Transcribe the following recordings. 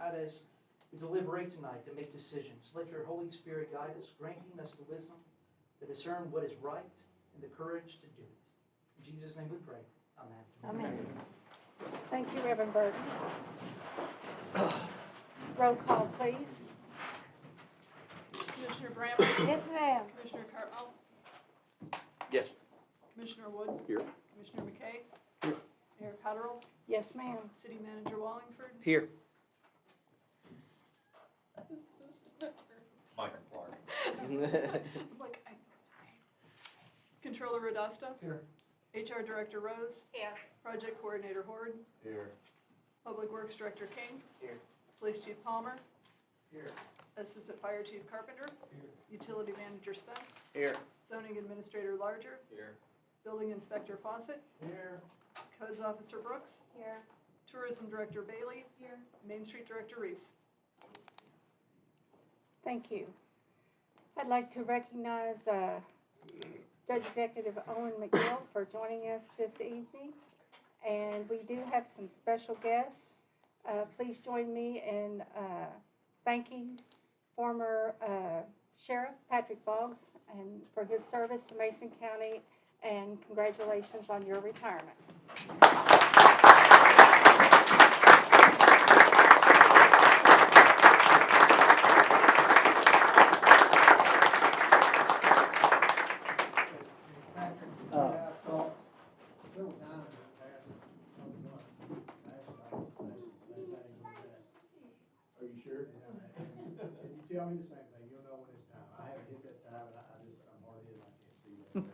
God, as we deliberate tonight to make decisions, let your Holy Spirit guide us, granting us the wisdom to discern what is right and the courage to do it. In Jesus' name we pray. Amen. Amen. Thank you, Reverend Burton. Roll call, please. Commissioner Brammer? Yes, ma'am. Commissioner Cartwell? Yes. Commissioner Wood? Here. Commissioner McKay? Here. Mayor Cotterill? Yes, ma'am. City Manager Wallingford? Here. Assistant Michael Clark. I'm like, I know that name. Controller Radasta? Here. HR Director Rose? Here. Project Coordinator Horde? Here. Public Works Director King? Here. Police Chief Palmer? Here. Assistant Fire Chief Carpenter? Here. Utility Manager Spence? Here. Zoning Administrator Larger? Here. Building Inspector Fawcett? Here. Codes Officer Brooks? Here. Tourism Director Bailey? Here. Main Street Director Reese? Thank you. I'd like to recognize Judge Executive Owen McGill for joining us this evening. And we do have some special guests. Please join me in thanking former Sheriff Patrick Boggs and for his service to Mason County, and congratulations on your retirement. Are you sure? If you tell me the same thing, you'll know when it's time. I haven't hit that time, and I'm hard headed, I can't see that.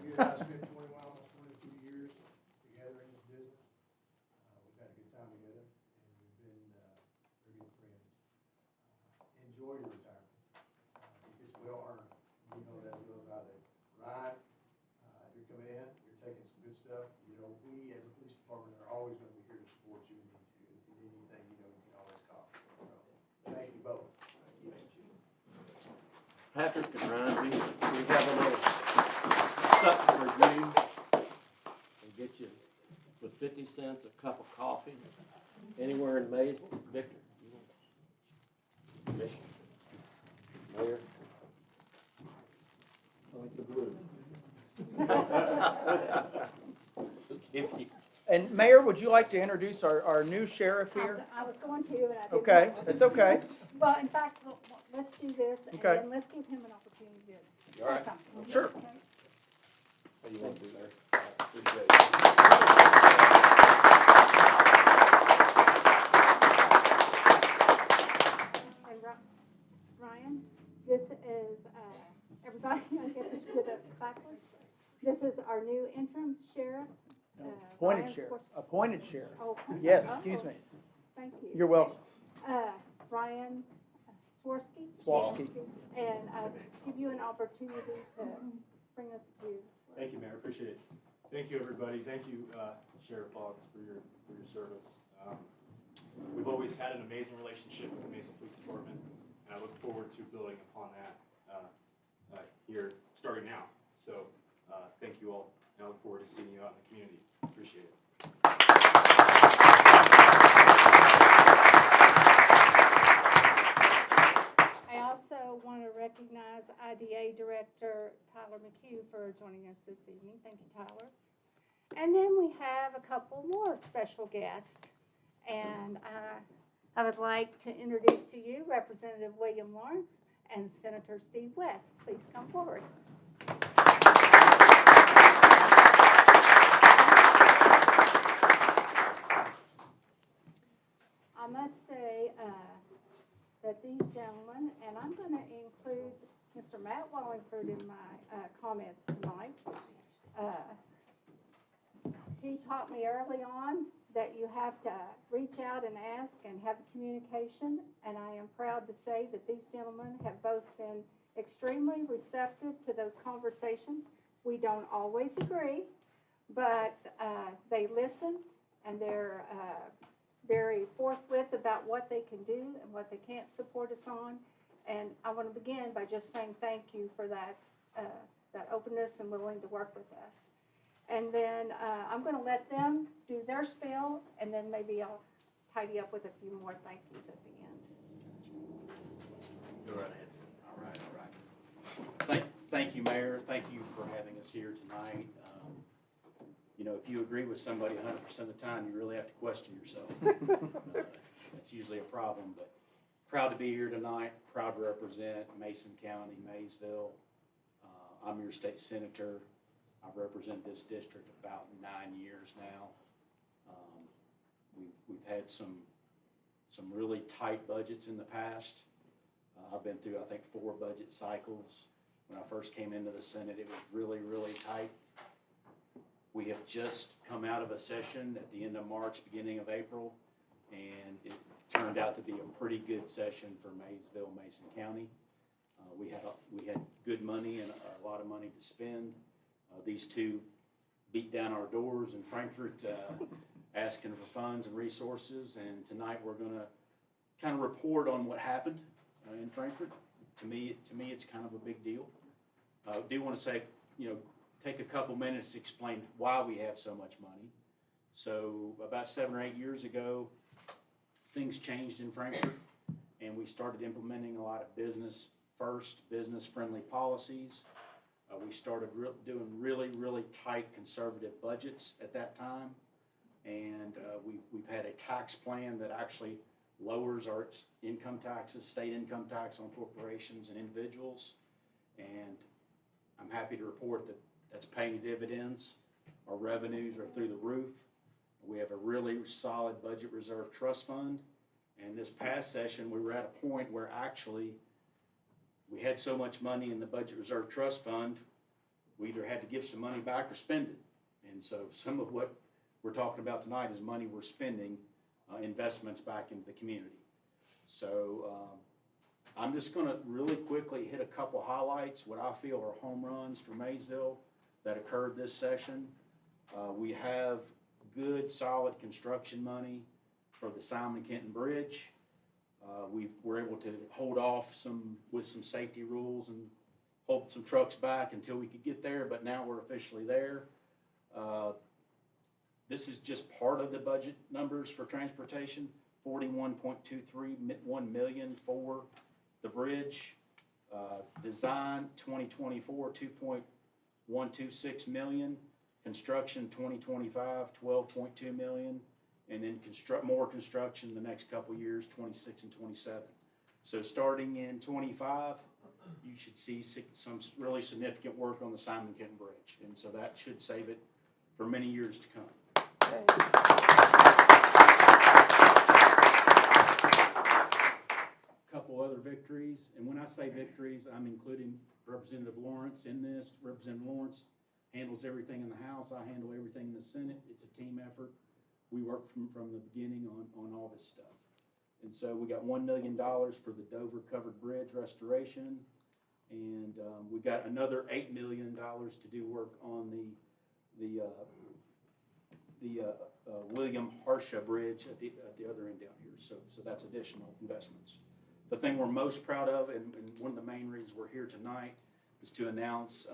You and I spent 21, almost 22 years together in this business. We've had a good time together, and we've been very good friends. Enjoy your retirement. It's well earned. You know that as well as I do. Ryan, you're coming in, you're taking some good stuff. You know, we as a police department are always going to be here to support you and need you. If you need anything, you know, you can always call. So, thank you both. Patrick and Ryan, we have a little something for you. And get you with 50 cents a cup of coffee anywhere in Maysville. Victor, you want Commissioner, Mayor? I like the blue. If you, And Mayor, would you like to introduce our new sheriff here? I was going to, and I didn't. Okay, that's okay. Well, in fact, let's do this, and Okay. then let's give him an opportunity to You say all right? something. Sure. Okay? what do you want to do there? Appreciate it. And Ryan, this is, everybody, I guess I should do it backwards. This is our new interim sheriff. Appointed Ryan sheriff, Squires- appointed sheriff. Oh, appointed. Yes, Oh, excuse me. Thank you. You're welcome. Ryan Swirsky. Swarsky. And give you an opportunity to bring us to. Thank you, Mayor. Appreciate it. Thank you, everybody. Thank you, Sheriff Boggs, for your service. We've always had an amazing relationship with the Mason Police Department, and I look forward to building upon that here, starting now. So, thank you all, and I look forward to seeing you out in the community. Appreciate it. I also want to recognize IDA Director Tyler McHugh for joining us this evening. Thank you, Tyler. And then we have a couple more special guests. And I would like to introduce to you Representative William Lawrence and Senator Steve West. Please come forward. I must say that these gentlemen, and I'm going to include Mr. Matt Wallingford in my comments tonight. He taught me early on that you have to reach out and ask and have communication, and I am proud to say that these gentlemen have both been extremely receptive to those conversations. We don't always agree, but they listen, and they're very forthwith about what they can do and what they can't support us on. And I want to begin by just saying thank you for that, that openness and willing to work with us. And then I'm going to let them do their spiel, and then maybe tidy up with a few more thank yous at the end. Go right ahead. All right. Thank you, Mayor. Thank you for having us here tonight. You know, if you agree with somebody 100% of the time, you really have to question yourself. That's usually a problem, but proud to be here tonight, proud to represent Mason County, Maysville. I'm your state senator. I've represented this district about 9 years now. We've had some really tight budgets in the past. I've been through, I think, 4 budget cycles. When I first came into the Senate, it was really, really tight. We have just come out of a session at the end of March, beginning of April, and it turned out to be a pretty good session for Maysville, Mason County. We had good money and a lot of money to spend. These two beat down our doors in Frankfort, asking for funds and resources, and tonight we're going to kind of report on what happened in Frankfort. To me, it's kind of a big deal. I do want to say, you know, take a couple minutes to explain why we have so much money. So about 7 or 8 years ago, things changed in Frankfort, and we started implementing a lot of business-friendly policies. We started doing really, really tight conservative budgets at that time, and we've had a tax plan that actually lowers our income taxes, state income tax on corporations and individuals, and I'm happy to report that that's paying dividends. Our revenues are through the roof. We have a really solid budget reserve trust fund, and this past session we were at a point where actually we had so much money in the budget reserve trust fund, we either had to give some money back or spend it. And so some of what we're talking about tonight is money we're spending, investments back into the community. So I'm just going to really quickly hit a couple highlights, what I feel are home runs for Maysville that occurred this session. We have good, solid construction money for the Simon Kenton Bridge. We're able to hold off with some safety rules and hold some trucks back until we could get there, but now we're officially there. This is just part of the budget numbers for transportation, $41.231 million for the bridge. Design 2024, $2.126 million. Construction 2025, $12.2 million. And then more construction the next couple years, 26 and 27. So starting in 25, you should see some really significant work on the Simon Kenton Bridge. And so that should save it for many years to come. Couple other victories, and when I say victories, I'm including Representative Lawrence in this. Representative Lawrence handles everything in the House. I handle everything in the Senate. It's a team effort. We work from the beginning on all this stuff. And so we got $1 million for the Dover Covered Bridge restoration, and we got another $8 million to do work on the William Harsha Bridge at the other end down here. So that's additional investments. The thing we're most proud of, and one of the main reasons we're here tonight, is to announce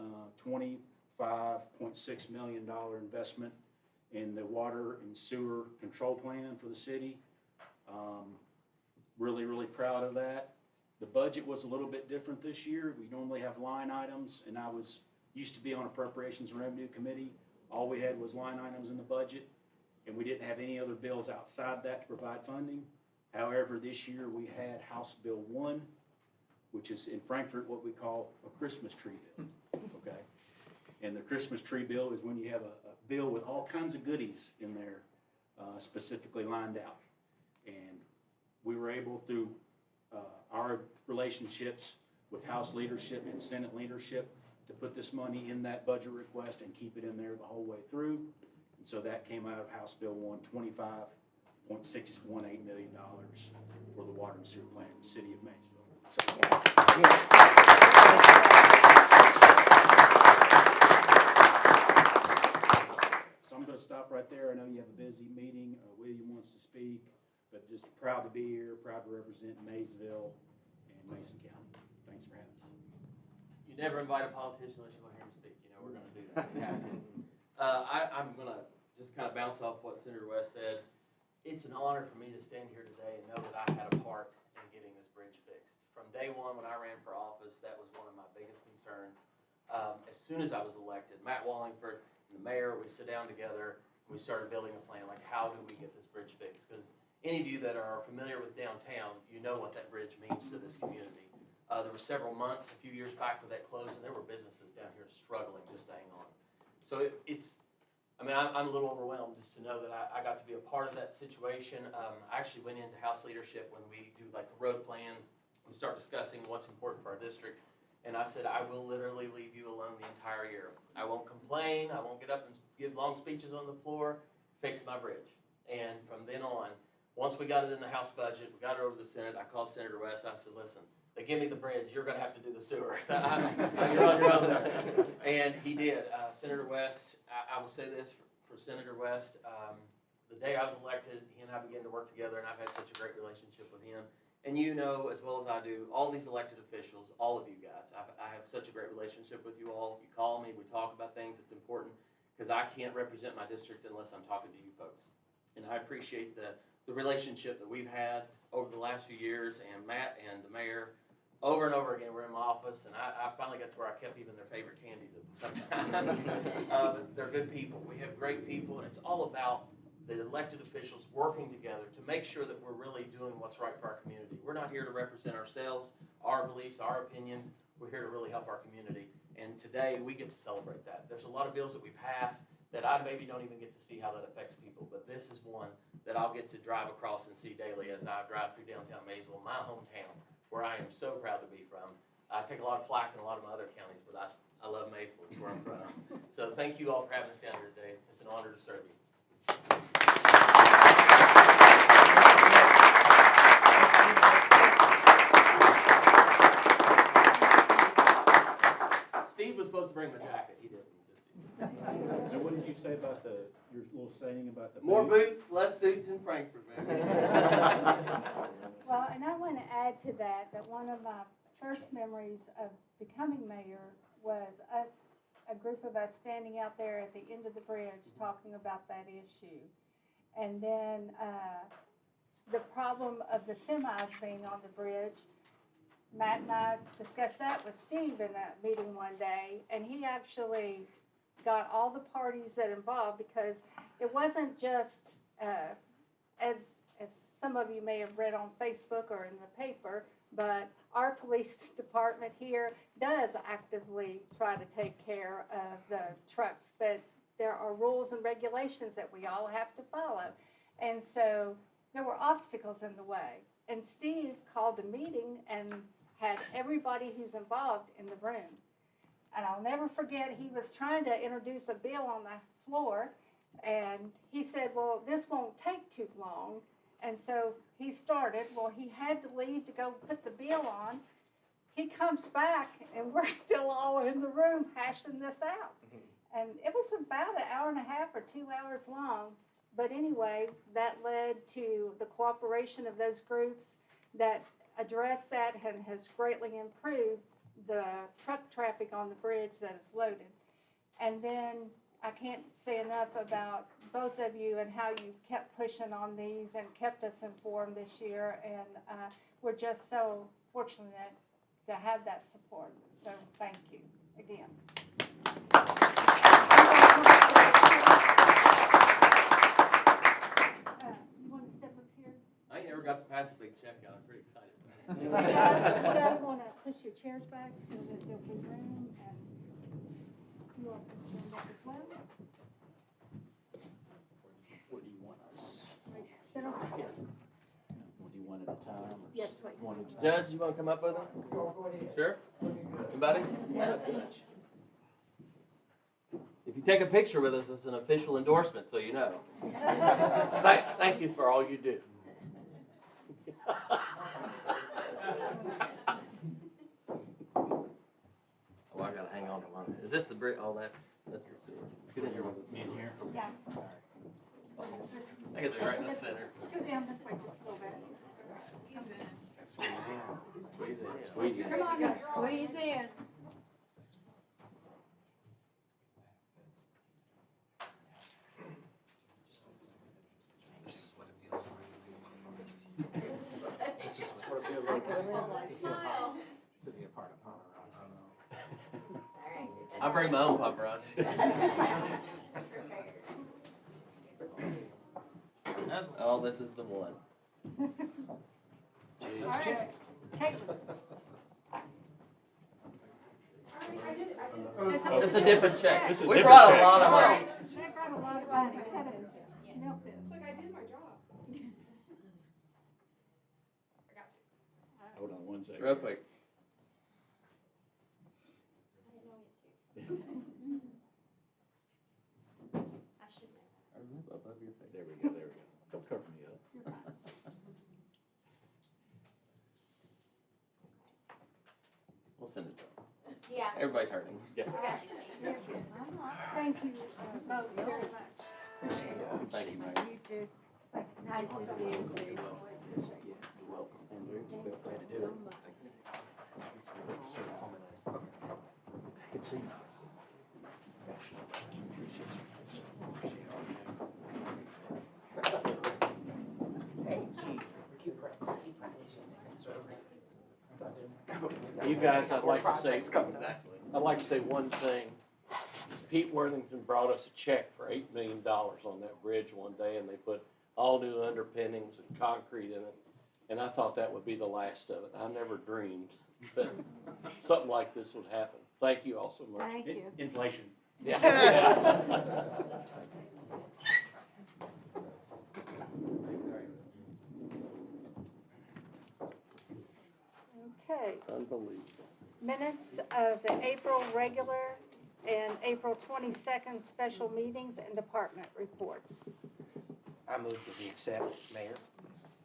$25.6 million investment in the water and sewer control plan for the city. Really, really proud of that. The budget was a little bit different this year. We normally have line items, and I used to be on Appropriations and Revenue Committee. All we had was line items in the budget, and we didn't have any other bills outside that to provide funding. However, this year we had House Bill 1, which is in Frankfort what we call a Christmas tree bill, okay? And the Christmas tree bill is when you have a bill with all kinds of goodies in there, specifically lined out. And we were able, through our relationships with House leadership and Senate leadership, to put this money in that budget request and keep it in there the whole way through. And so that came out of House Bill 1, $25.618 million for the water and sewer plant in the city of Maysville. So I'm going to stop right there. I know you have a busy meeting. William wants to speak, but just proud to be here, proud to represent Maysville and Mason County. Thanks for having us. You never invite a politician unless you want to hear him speak. You know, we're going to do that. We have to. I'm going to just kind of bounce off what Senator West said. It's an honor for me to stand here today and know that I had a part in getting this bridge fixed. From day one when I ran for office, that was one of my biggest concerns. As soon as I was elected, Matt Wallingford and the mayor, we sit down together, and we started building a plan, like how do we get this bridge fixed? Because any of you that are familiar with downtown, you know what that bridge means to this community. There were several months, a few years back, when that closed, and there were businesses down here struggling just to hang on. So I'm a little overwhelmed just to know that I got to be a part of that situation. I actually went into House leadership when we do like the road plan. We start discussing what's important for our district. And I said, I will literally leave you alone the entire year. I won't complain. I won't get up and give long speeches on the floor. Fix my bridge. And from then on, once we got it in the House budget, we got it over to the Senate, I called Senator West. I said, listen, they give me the bridge, you're going to have to do the sewer. You're on your own there. And he did. Senator West, I will say this for Senator West, the day I was elected, he and I began to work together, and I've had such a great relationship with him. And you know as well as I do, all these elected officials, all of you guys, I have such a great relationship with you all. You call me, we talk about things. It's important because I can't represent my district unless I'm talking to you folks. And I appreciate the relationship that we've had over the last few years, and Matt and the mayor, over and over again, we're in my office, and I finally got to where I kept even their favorite candies sometimes. But they're good people. We have great people, and it's all about the elected officials working together to make sure that we're really doing what's right for our community. We're not here to represent ourselves, our beliefs, our opinions. We're here to really help our community. And today, we get to celebrate that. There's a lot of bills that we pass that I maybe don't even get to see how that affects people, but this is one that I'll get to drive across and see daily as I drive through downtown Maysville, my hometown, where I am so proud to be from. I take a lot of flack in a lot of my other counties, but I love Maysville. It's where I'm from. So thank you all for having us down here today. It's an honor to serve you. Steve was supposed to bring my jacket. He didn't. And what did you say about your little saying about the More boots, less suits in Frankfurt, man. Well, and I want to add to that one of my first memories of becoming mayor was a group of us standing out there at the end of the bridge talking about that issue. And then the problem of the semis being on the bridge, Matt and I discussed that with Steve in a meeting one day, and he actually got all the parties that involved, because it wasn't just, as some of you may have read on Facebook or in the paper, but our police department here does actively try to take care of the trucks, but there are rules and regulations that we all have to follow. And so there were obstacles in the way. And Steve called a meeting and had everybody who's involved in the room. And I'll never forget, he was trying to introduce a bill on the floor, and he said, well, this won't take too long. And so he started. Well, he had to leave to go put the bill on. He comes back, and we're still all in the room hashing this out. And it was about an hour and a half or 2 hours long. But anyway, that led to the cooperation of those groups that addressed that and has greatly improved the truck traffic on the bridge that is loaded. And then I can't say enough about both of you and how you kept pushing on these and kept us informed this year. And we're just so fortunate to have that support. So thank you again. You want to step up here? I ain't never got to pass a big check out. I'm pretty excited. You guys want to push your chairs back so that there'll be room, and you want to stand up as well? Where do you want us? Sit over here. What do you want at a time? Or Yes, please. one at a time? Judge, you want to come up with us? Sure. Anybody? If you take a picture with us, it's an official endorsement, so you know. Thank you for all you do. Oh, I gotta hang on to one. Is this the brick? Oh, that's the sewer. Get in here with us. Me in here? Yeah. I get it right in the center. Scoot down this way just a little bit. Squeeze in. Squeeze in. Come on, now, squeeze in. This is what it feels Smile. Could be a part of paparazzi. I bring my own paparazzi. Oh, this is the one. All right. Caitlin. It's a different check. This is We different brought a check. lot of money. They brought a lot of money. We had to milk this. It's like I did my job. Hold on one second. Real quick. There we go, there we go. Don't cover me up. We'll send it to them. Yeah. Everybody's hurting. Yeah. Thank you both very much. Thank you, Mayor. You too. Nice to see you. You're welcome. Good seeing you. You guys, I'd like to say one thing. Pete Worthington brought us a check for $8 million on that bridge one day, and they put all new underpinnings and concrete in it. And I thought that would be the last of it. I never dreamed that something like this would happen. Thank you all so much. Thank you. Inflation. Yeah. Okay. Unbelievable. Minutes of the April regular and April 22nd special meetings and department reports. I move to be accepted, Mayor.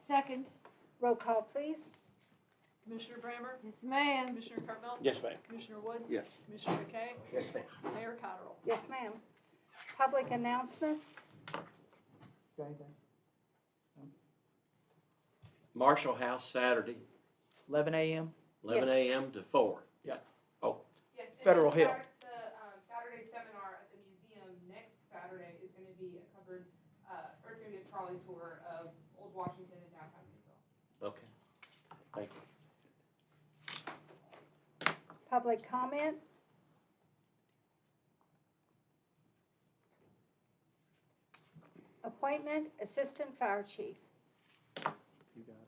Second. Roll call, please. Commissioner Brammer? Yes, ma'am. Commissioner Cartmel? Yes, ma'am. Commissioner Wood? Yes. Commissioner McKay? Yes, ma'am. Mayor Cottrell? Yes, ma'am. Public announcements. Marshall House Saturday, 11 a.m. 11 a.m. to 4. Yeah. Oh, Yes, and Federal then Hill. The Saturday seminar at the museum next Saturday is gonna be a covered, or it's gonna be a trolley tour of Old Washington and downtown Maysville. okay. Thank you. Public comment. Appointment, Assistant Fire Chief. You got it.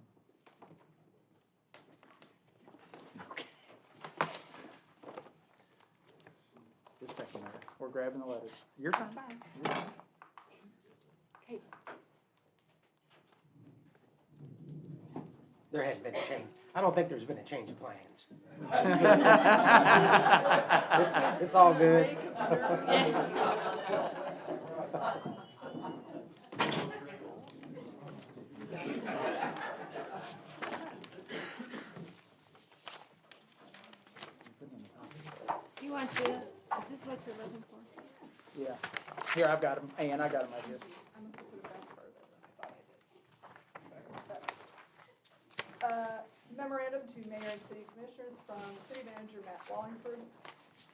Just a second, Mayor. We're grabbing the letters. You're That's fine. fine. You're fine. Okay. There hasn't been a change. I don't think there's been a change of plans. It's all good. You want this? Is this what you're looking for? Yeah. Here, I've got them. Ann, I got them right here. I'm gonna put it back further than I thought I did. Memorandum to Mayor and City Commissioners from City Manager Matt Wallingford.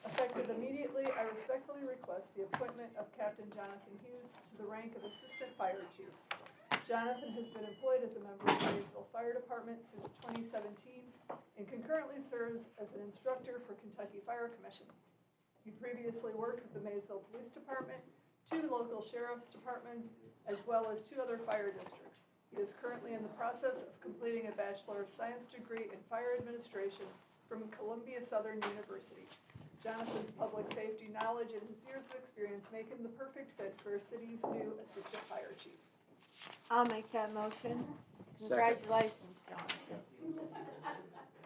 Effective immediately, I respectfully request the appointment of Captain Jonathan Hughes to the rank of Assistant Fire Chief. Jonathan has been employed as a member of the Maysville Fire Department since 2017 and concurrently serves as an instructor for Kentucky Fire Commission. He previously worked with the Maysville Police Department, 2 local sheriff's departments, as well as 2 other fire districts. He is currently in the process of completing a Bachelor of Science degree in Fire Administration from Columbia Southern University. Jonathan's public safety knowledge and his years of experience make him the perfect fit for our city's new Assistant Fire Chief. I'll make that motion. Second. Congratulations, John.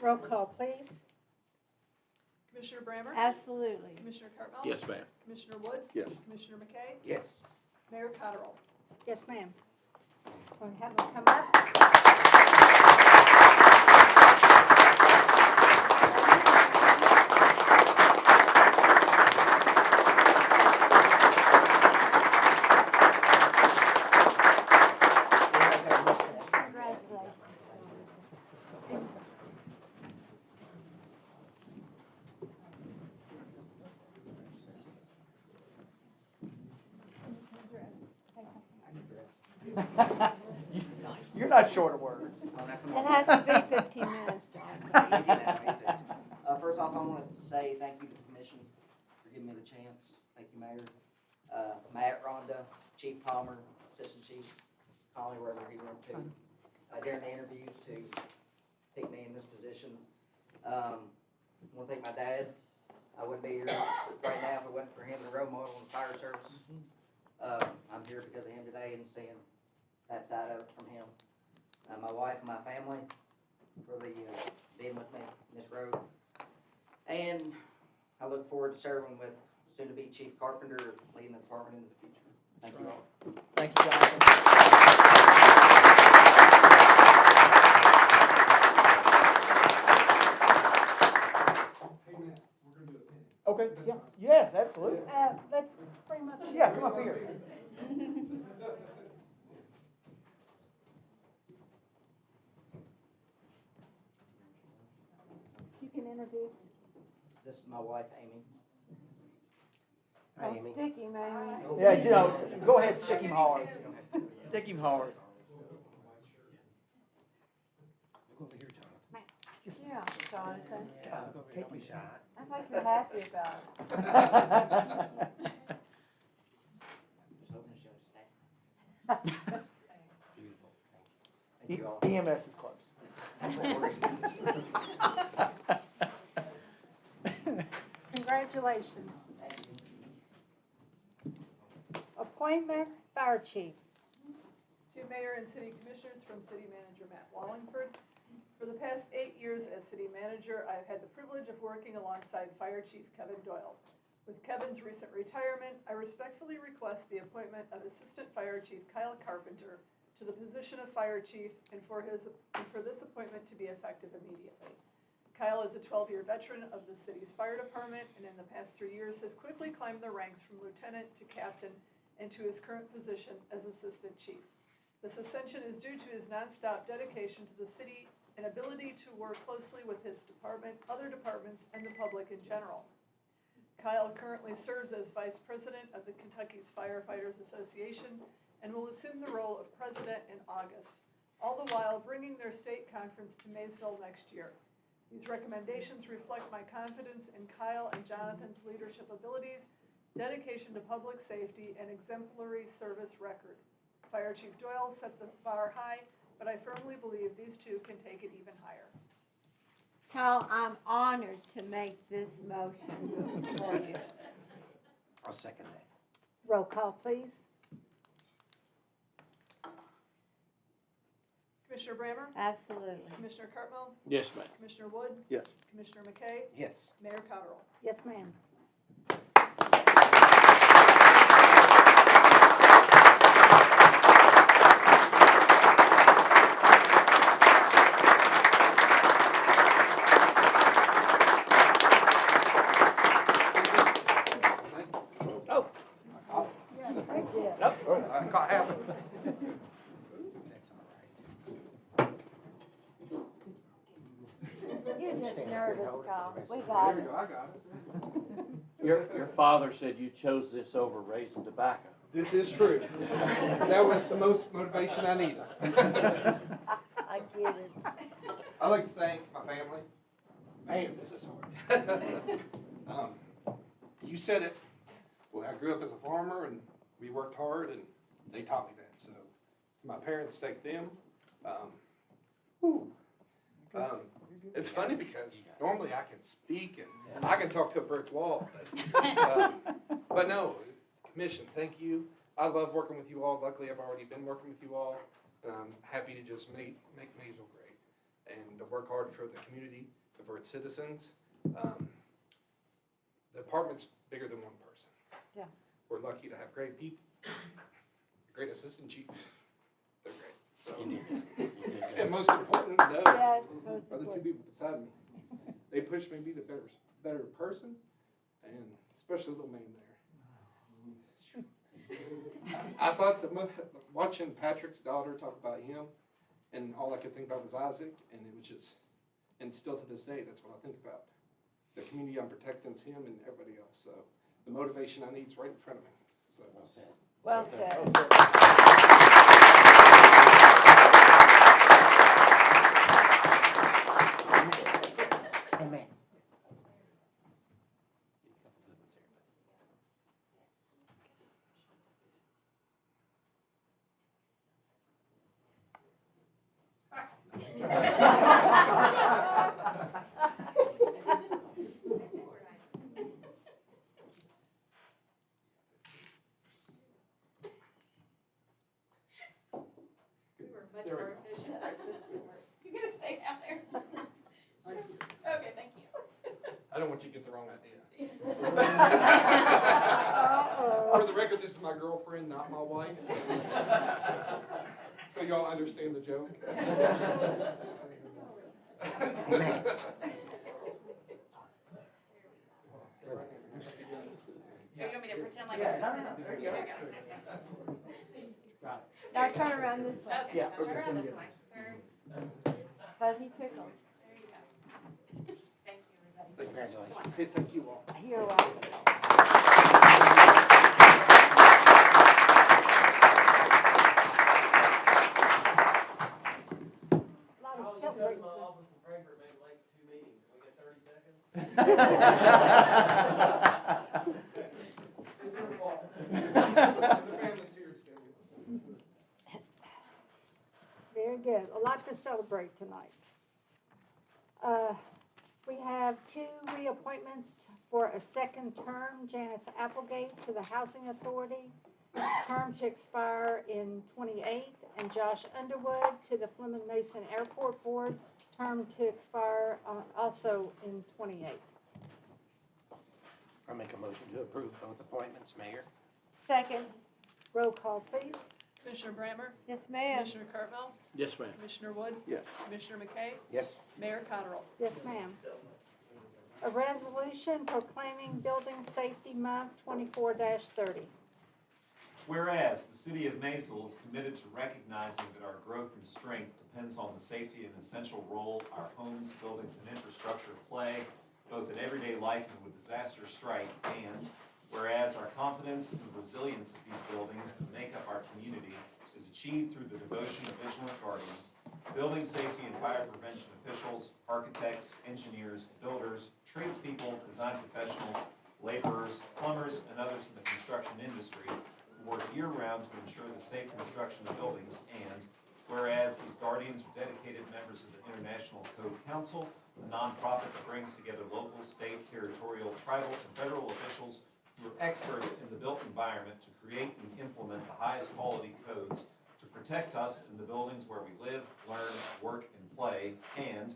Roll call, please. Commissioner Brammer? Absolutely. Commissioner Cartmel? Yes, ma'am. Commissioner Wood? Yes. Commissioner McKay? Yes. Mayor Cottrell? Yes, ma'am. We'll have them come up. Congratulations. You're not short of words. It has to be 15 minutes, Easy now, easy. First off, I want to say thank you to the commission for giving me the chance. Thank you, Mayor. Matt, Rhonda, Chief Palmer, Assistant Chief Conley, wherever he went to, during the interviews to pick me in this position. I want to thank my dad. I wouldn't be here right now if it wasn't for him, the role model in the fire service. I'm here because of him today and seeing that side of it from him. My wife and my family for the being with me in this road. And I look forward to serving with soon-to-be Chief Carpenter, leading the department into the future. Thank you all. Thank you, Jonathan. Hey, Matt, we're gonna do a penny. Okay, yeah, yes, absolutely. Let's bring him up. Yeah, come up here. You can introduce. This is my wife, Amy. Oh, stick him, Amy. Yeah, you know, go ahead, stick him hard. Stick him hard. Yeah, Jonathan. Take me shot. I think you're happy about it. Just hoping she'll stay. Beautiful. Thank you all. EMS is close. That's what worries me. Congratulations. Thank you. Appointment, Fire Chief. To Mayor and City Commissioners from City Manager Matt Wallingford. For the past 8 years as City Manager, I've had the privilege of working alongside Fire Chief Kevin Doyle. With Kevin's recent retirement, I respectfully request the appointment of Assistant Fire Chief Kyle Carpenter to the position of Fire Chief and for this appointment to be effective immediately. Kyle is a 12-year veteran of the city's fire department and in the past 3 years has quickly climbed the ranks from lieutenant to captain and to his current position as Assistant Chief. This ascension is due to his nonstop dedication to the city and ability to work closely with his department, other departments, and the public in general. Kyle currently serves as Vice President of the Kentucky's Firefighters Association and will assume the role of President in August, all the while bringing their state conference to Maysville next year. These recommendations reflect my confidence in Kyle and Jonathan's leadership abilities, dedication to public safety, and exemplary service record. Fire Chief Doyle set the bar high, but I firmly believe these two can take it even higher. Kyle, I'm honored to make this motion for you. I'll second that. Roll call, please. Commissioner Brammer? Absolutely. Commissioner Cartwell? Yes, ma'am. Commissioner Wood? Yes. Commissioner McKay? Yes. Mayor Cottrell? Yes, ma'am. I caught half it. That's all right. You're just nervous, Kyle. We got it. I got it. Your father said you chose this over raising tobacco. This is true. That was the most motivation I needed. I get it. I'd like to thank my family. Man, this is hard. You said it. Well, I grew up as a farmer and we worked hard and they taught me that. So my parents thank them. It's funny because normally I can speak and I can talk to a brick wall. But no, commission, thank you. I love working with you all. Luckily, I've already been working with you all. And I'm happy to just make Maysville great and to work hard for the community, for its citizens. The department's bigger than one person. Yeah. We're lucky to have great people, a great assistant chief. They're great. So, and most important, no, Yes, most are the two important. people beside me. They push me to be the better person, and especially the little man there. I thought watching Patrick's daughter talk about him, and all I could think about was Isaac, and it was just, and still to this day, that's what I think about. The community I'm protecting is him and everybody else. So the motivation I need is right in front of me. So Well said. Well said. Amen. We were much more efficient for our system work. You gonna stay down there? Okay, thank you. I don't want you to get the wrong idea. Uh-oh. For the record, this is my girlfriend, not my wife. So y'all understand the joke? You want me to pretend like Yeah, I'm? no, there you go. Now turn around this way. Okay, now turn around this way. Turn. Fuzzy pickles. There you go. Thank you, everybody. Congratulations. Hey, thank you all. You're welcome. A lot of Come celebrating. to my office in Frankfurt, maybe late 2 meetings. We got 30 seconds? It's your fault. The family's here to stay with us. Very good. A lot to celebrate tonight. We have two reappointments for a second term. Janice Applegate to the Housing Authority, term to expire in '28, and Josh Underwood to the Fleming Mason Airport Board, term to expire also in '28. I'll make a motion to approve both appointments, Mayor. Second. Roll call, please. Commissioner Brammer? Yes, ma'am. Commissioner Cartwell? Yes, ma'am. Commissioner Wood? Yes. Commissioner McKay? Yes. Mayor Cottrell? Yes, ma'am. A resolution proclaiming Building Safety Month 24-30. Whereas the city of Maysville is committed to recognizing that our growth and strength depends on the safety and essential role our homes, buildings, and infrastructure play, both in everyday life and when disaster strike, and whereas our confidence in the resilience of these buildings that make up our community is achieved through the devotion of vigilant guardians, building safety and fire prevention officials, architects, engineers, builders, tradespeople, design professionals, laborers, plumbers, and others in the construction industry who work year-round to ensure the safe construction of buildings, and whereas these guardians are dedicated members of the International Code Council, a nonprofit that brings together local, state, territorial, tribal, and federal officials who are experts in the built environment to create and implement the highest quality codes to protect us in the buildings where we live, learn, work, and play, and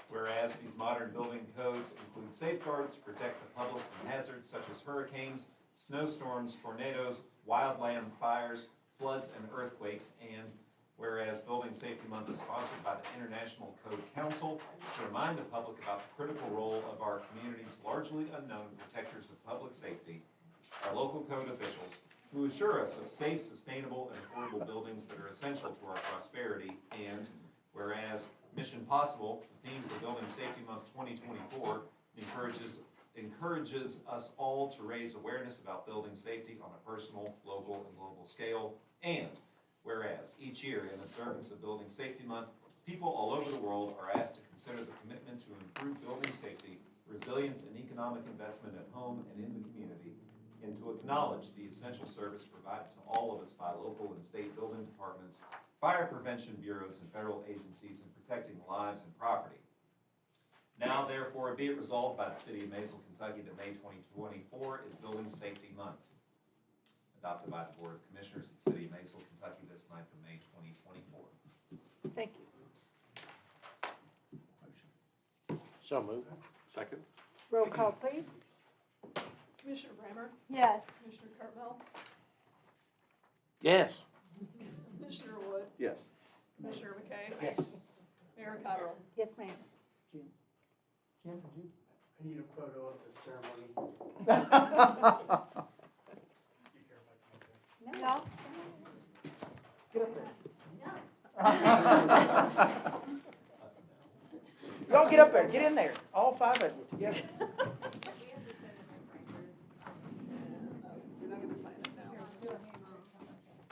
whereas these modern building codes include safeguards to protect the public from hazards such as hurricanes, snowstorms, tornadoes, wildland fires, floods, and earthquakes, and whereas Building Safety Month is sponsored by the International Code Council to remind the public about the critical role of our community's largely unknown protectors of public safety, our local code officials, who assure us of safe, sustainable, and affordable buildings that are essential to our prosperity, and whereas Mission Possible, the theme for Building Safety Month 2024, encourages us all to raise awareness about building safety on a personal, local, and global scale, and whereas each year in observance of Building Safety Month, people all over the world are asked to consider the commitment to improve building safety, resilience, and economic investment at home and in the community, and to acknowledge the essential service provided to all of us by local and state building departments, fire prevention bureaus, and federal agencies in protecting lives and property. Now, therefore, be it resolved by the City of Maysville, Kentucky, that May 2024 is Building Safety Month, adopted by the Board of Commissioners of the City of Maysville, Kentucky, this 9th of May 2024. Thank you. So moved. Second. Roll call, please. Commissioner Brammer? Yes. Commissioner Cartwell? Yes. Commissioner Wood? Yes. Commissioner McKay? Yes. Mayor Cottrell? Yes, ma'am. Jim, would you? I need a photo of the ceremony. You care if I come up No. Get up there. Y'all get up there, get in there, all five of you together. You're not gonna sign it now.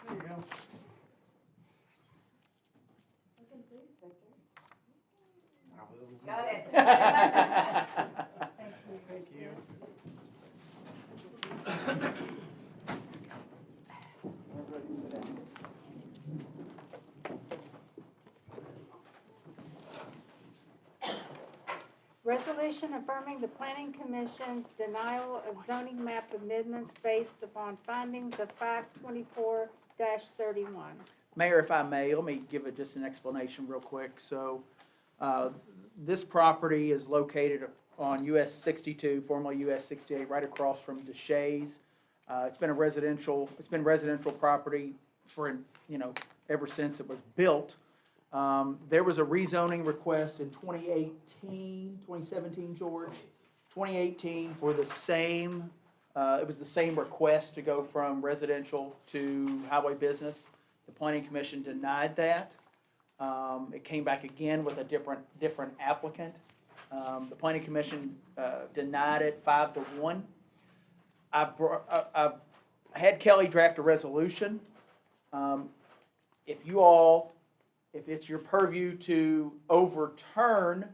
There you go. Got it. Everybody sit down. Resolution affirming the planning commission's denial of zoning map amendments based upon findings of fact 24-31. Mayor, if I may, let me give just an explanation real quick. So, this property is located on US 62, formerly US 68, right across from Deshays. It's been residential property for, ever since it was built. There was a rezoning request in 2017, George? 2018 for the same, it was the same request to go from residential to highway business. The planning commission denied that. It came back again with a different applicant. The planning commission denied it 5-1. I've had Kelly draft a resolution. If it's your purview to overturn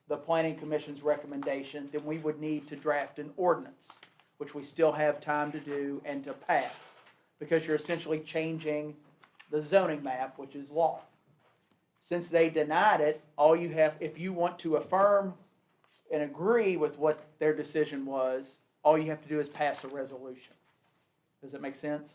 the planning commission's recommendation, then we would need to draft an ordinance, which we still have time to do and to pass, because you're essentially changing the zoning map, which is law. Since they denied it, if you want to affirm and agree with what their decision was, all you have to do is pass a resolution. Does that make sense?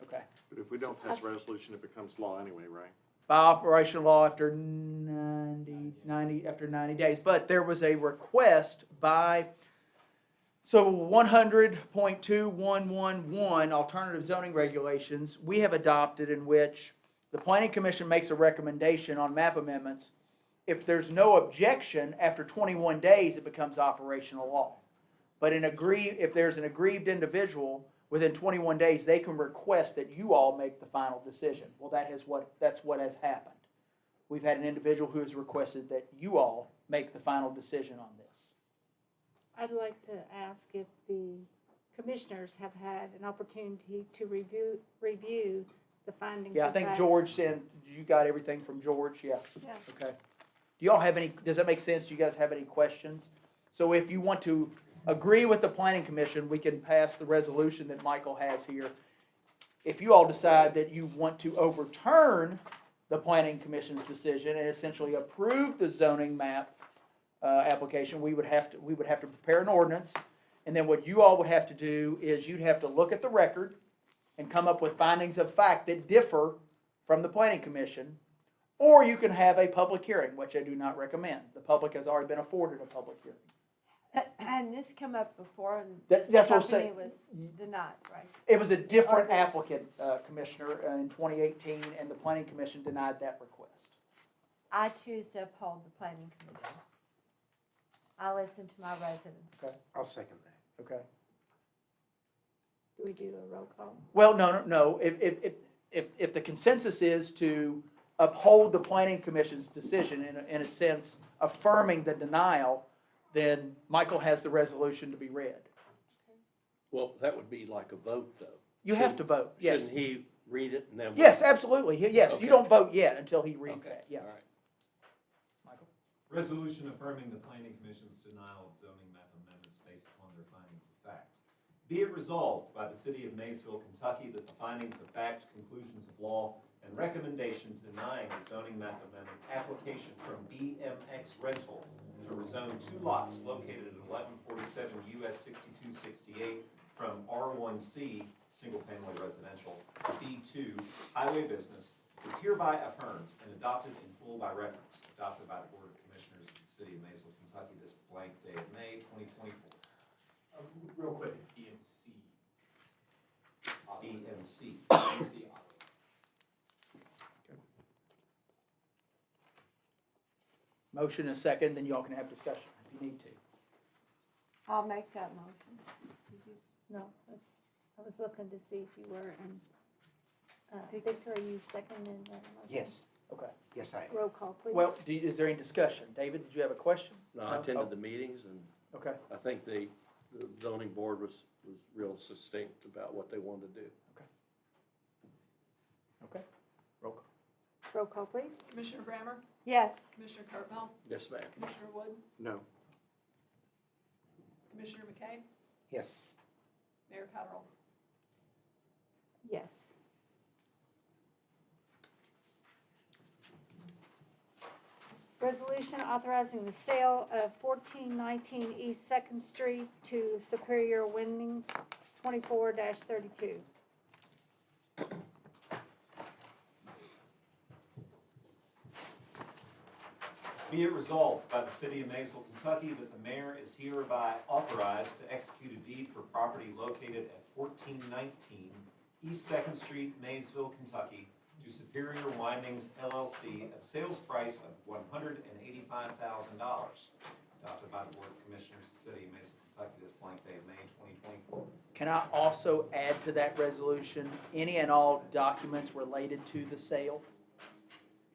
Okay. But if we don't pass a resolution, it becomes law anyway, right? By operational law after 90 days. But there was a request by, 100.2111 alternative zoning regulations we have adopted, in which the planning commission makes a recommendation on map amendments. If there's no objection, after 21 days, it becomes operational law. But if there's an aggrieved individual, within 21 days, they can request that you all make the final decision. Well, that's what has happened. We've had an individual who has requested that you all make the final decision on this. I'd like to ask if the commissioners have had an opportunity to review the findings Yeah, I of think facts. George said, you got everything from George? Yeah. Yeah. Okay. Do y'all have any, does that make sense? Do you guys have any questions? So if you want to agree with the planning commission, we can pass the resolution that Michael has here. If you all decide that you want to overturn the planning commission's decision and essentially approve the zoning map application, we would have to prepare an ordinance. And then what you all would have to do is you'd have to look at the record and come up with findings of fact that differ from the planning commission. Or you can have a public hearing, which I do not recommend. The public has already been afforded a public hearing. And this come up before and That's the what I'm company saying. was denied, right? It was a different Okay. applicant, Commissioner, in 2018, and the planning commission denied that request. I choose to uphold the planning commission. I listen to my residents. Okay. I'll second that. Okay. Do we do a roll call? Well, no. If the consensus is to uphold the planning commission's decision, in a sense, affirming the denial, then Michael has the resolution to be read. Well, that would be like a vote, though. You have to vote, yes. Shouldn't he read it and then? Yes, absolutely, yes. Okay. You don't vote yet until he reads Okay, that, yeah. all right. Michael? Resolution affirming the planning commission's denial of zoning map amendments based upon their findings of fact. Be it resolved by the city of Maysville, Kentucky, that the findings of fact, conclusions of law, and recommendation denying the zoning map amendment application from BMX Rental to rezone 2 lots located at 1147 US 6268 from R1C, single-family residential, to B2, highway business, is hereby affirmed and adopted in full by reference, adopted by the Board of Commissioners of the City of Maysville, Kentucky, this blank day of May 2024. Real quick, BMC. Motion and second, then y'all can have discussion if you need to. I'll make that motion. No, I was looking to see if you were, and, Victor, are you seconding that motion? Yes, Okay. yes, I am. Roll call, please. Well, is there any discussion? David, did you have a question? No, I attended the meetings, and Okay. I think the zoning board was real succinct about what they wanted to do. Okay. Roll call. Roll call, please. Commissioner Brammer? Yes. Commissioner Cartwell? Yes, ma'am. Commissioner Wood? No. Commissioner McKay? Yes. Mayor Cottrell. Yes. Resolution authorizing the sale of 1419 East Second Street to Superior Winnings, 24-32. Be it resolved by the City of Maysville, Kentucky, that the mayor is hereby authorized to execute a deed for property located at 1419 East Second Street, Maysville, Kentucky, to Superior Windings LLC at a sales price of $185,000. Adopted by the Board of Commissioners of the City of Maysville, Kentucky, this blank day of May 2024. Can I also add to that resolution, any and all documents related to the sale?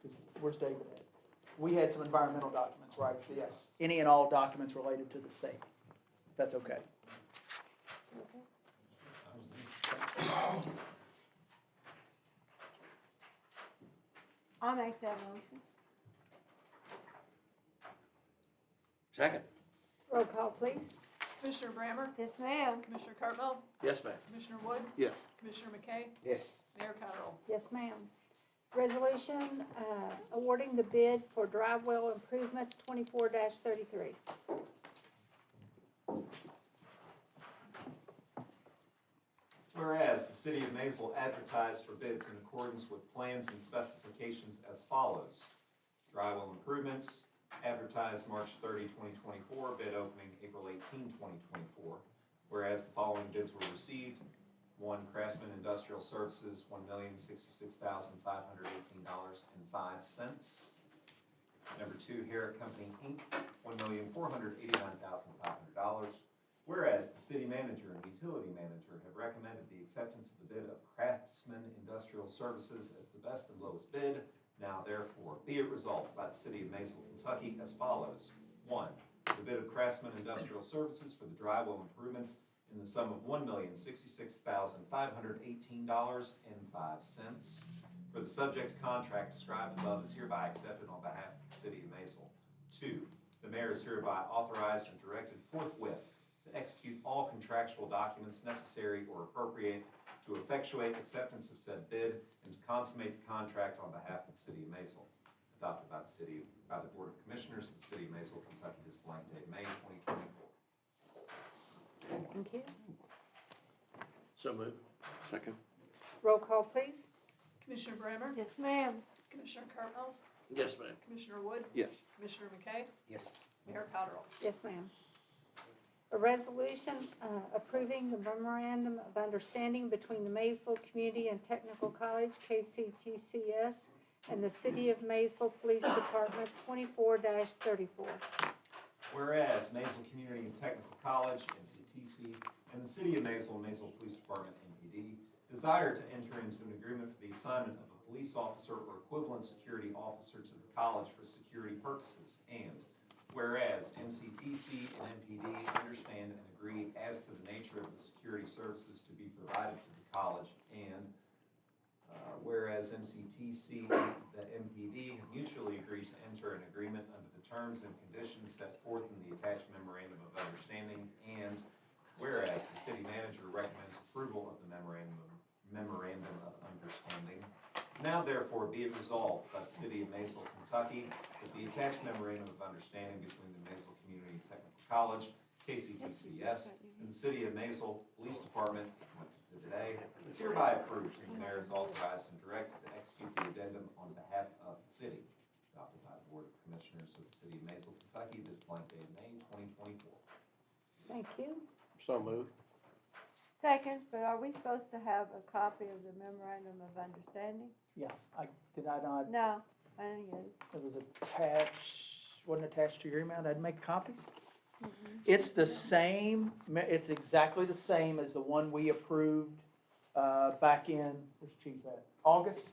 'Cause where's David at? We had some environmental documents, right? Yes. Any and all documents related to the sale, if that's okay. I'll make that motion. Second. Roll call, please. Commissioner Brammer? Yes, ma'am. Commissioner Cartwell? Yes, ma'am. Commissioner Wood? Yes. Commissioner McKay? Yes. Mayor Cottrell. Yes, ma'am. Resolution awarding the bid for dry well improvements, 24-33. Whereas the City of Maysville advertised for bids in accordance with plans and specifications as follows. Dry well improvements, advertised March 30, 2024, bid opening April 18, 2024. Whereas the following bids were received. 1, Craftsman Industrial Services, $1,066,518.05. Number 2, Herrick Company, Inc., $1,489,500. Whereas the city manager and utility manager have recommended the acceptance of the bid of Craftsman Industrial Services as the best and lowest bid, now therefore be it resolved by the City of Maysville, Kentucky as follows. 1, the bid of Craftsman Industrial Services for the dry well improvements in the sum of $1,066,518.05 for the subject contract described above is hereby accepted on behalf of the City of Maysville. 2, the mayor is hereby authorized and directed forthwith to execute all contractual documents necessary or appropriate to effectuate acceptance of said bid and to consummate the contract on behalf of the City of Maysville. Adopted by the Board of Commissioners of the City of Maysville, Kentucky, this blank date, May 2024. Thank you. So moved. Second. Roll call, please. Commissioner Brammer? Yes, ma'am. Commissioner Cartwell? Yes, ma'am. Commissioner Wood? Yes. Commissioner McKay? Yes. Mayor Cottrell. Yes, ma'am. A resolution approving the memorandum of understanding between the Maysville Community and Technical College, KCTCS, and the City of Maysville Police Department, 24-34. Whereas Maysville Community and Technical College, MCTC, and the City of Maysville, Maysville Police Department, MPD, desire to enter into an agreement for the assignment of a police officer or equivalent security officer to the college for security purposes. And whereas MCTC and MPD understand and agree as to the nature of the security services to be provided to the college, and whereas MCTC and the MPD have mutually agreed to enter an agreement under the terms and conditions set forth in the attached memorandum of understanding, and whereas the city manager recommends approval of the memorandum of understanding, now therefore be it resolved by the City of Maysville, Kentucky, that the attached memorandum of understanding between the Maysville Community Technical College, KCTCS, and the City of Maysville Police Department, today, is hereby approved, and the mayor is authorized and directed to execute the addendum on behalf of the city. Adopted by the Board of Commissioners of the City of Maysville, Kentucky, this blank day of May 2024. Thank you. So moved. Second, but are we supposed to have a copy of the memorandum of understanding? Yeah, did I not, No, I didn't get it. it was wasn't attached to your email, I'd make copies? It's the same, it's exactly the same as the one we approved back in, where's Chief at? August?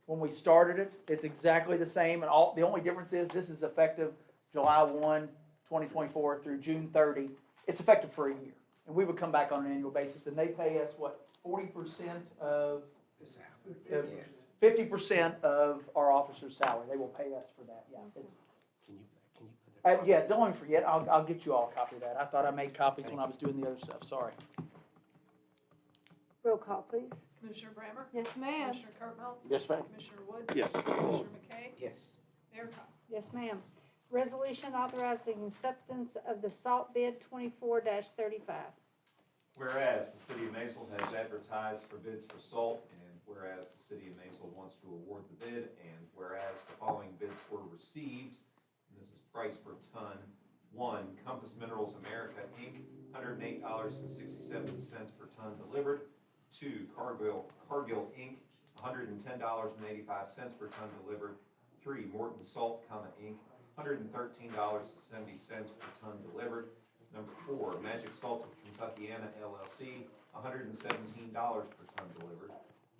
When we started it, it's exactly the same, and the only difference is this is effective July 1, 2024 through June 30. It's effective for a year, and we would come back on an annual basis, and they pay us, what, 40% of, 50% of our officer's salary. They will pay us for that, yeah. It's, Can you put that? yeah, don't forget, I'll get you all a copy of that. I thought I made copies when I was doing the other stuff, sorry. Roll call, please. Commissioner Brammer? Yes, ma'am. Commissioner Cardinal? Yes, ma'am. Commissioner Wood? Yes. Commissioner McKay? Yes. Mayor Cottrell? Yes, ma'am. Resolution authorizing acceptance of the salt bid 24-35. Whereas the city of Maysville has advertised for bids for salt, and whereas the city of Maysville wants to award the bid, and whereas the following bids were received, and this is price per ton. One, Compass Minerals America, Inc., $108.67 per ton delivered. Two, Cargill, Inc., $110.85 per ton delivered. Three, Morton Salt, Inc., $113.70 per ton delivered. Number four, Magic Salt of Kentuckiana LLC, $117 per ton delivered.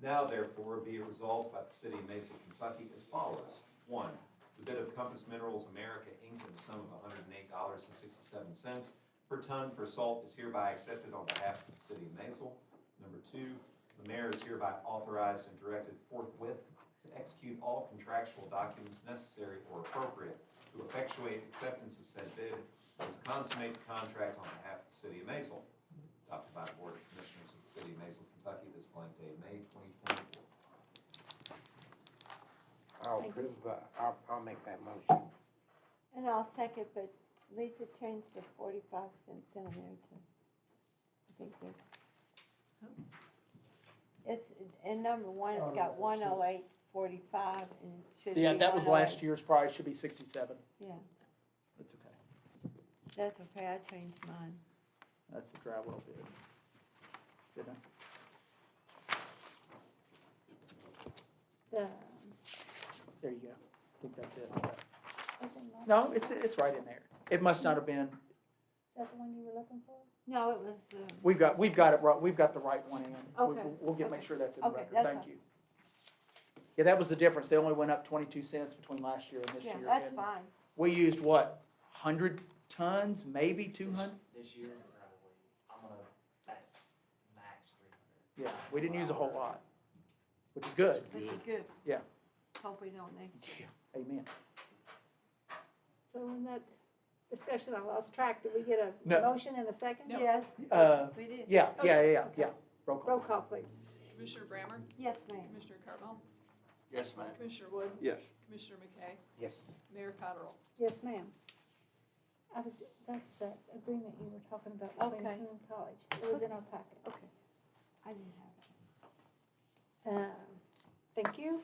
Now therefore be it resolved by the city of Maysville, Kentucky as follows. One, the bid of Compass Minerals America Inc. in the sum of $108.67 per ton for salt is hereby accepted on behalf of the city of Maysville. Number two, the mayor is hereby authorized and directed forthwith to execute all contractual documents necessary or appropriate to effectuate acceptance of said bid and to consummate the contract on behalf of the city of Maysville. Adopted by the Board of Commissioners of the city of Maysville, Kentucky, this blank day, May 2024. I'll approve, I'll make that motion. And I'll second, but Lisa changed the 45 cents down there to, I think it's, in number one, it's got 108.45 and it should be Yeah, that was 108. last year's price, should be 67. Yeah, That's okay. that's okay, I changed mine. That's the dry well bid. Didn't I? The, There you go. I think that's it. is it not- No, it's right in there. It must not have been, Is that the one you were looking for? No, it was, we've got it right, we've got the right one in. Okay. We'll get, make Okay. sure that's in the Okay, record. that's Thank fine. you. Yeah, that was the difference. They only went up 22 cents between last year and this yeah, year. that's And fine. We used what, 100 tons, maybe 200? This year, probably, I'm gonna bet max 300. Yeah, we didn't use a whole lot, which is good. Which is good. Yeah. Hope we don't need. Amen. So in that discussion, I lost track. Did we get a No. motion and a second? Yes, Yeah, we did. yeah. Roll call. Roll call, please. Commissioner Brammer? Yes, ma'am. Commissioner Cardinal? Yes, ma'am. Commissioner Wood? Yes. Commissioner McKay? Yes. Mayor Cottrell? Yes, ma'am. That's that agreement you were talking about between Okay. Coon College. It was in our packet. Okay. I didn't have it. Thank you.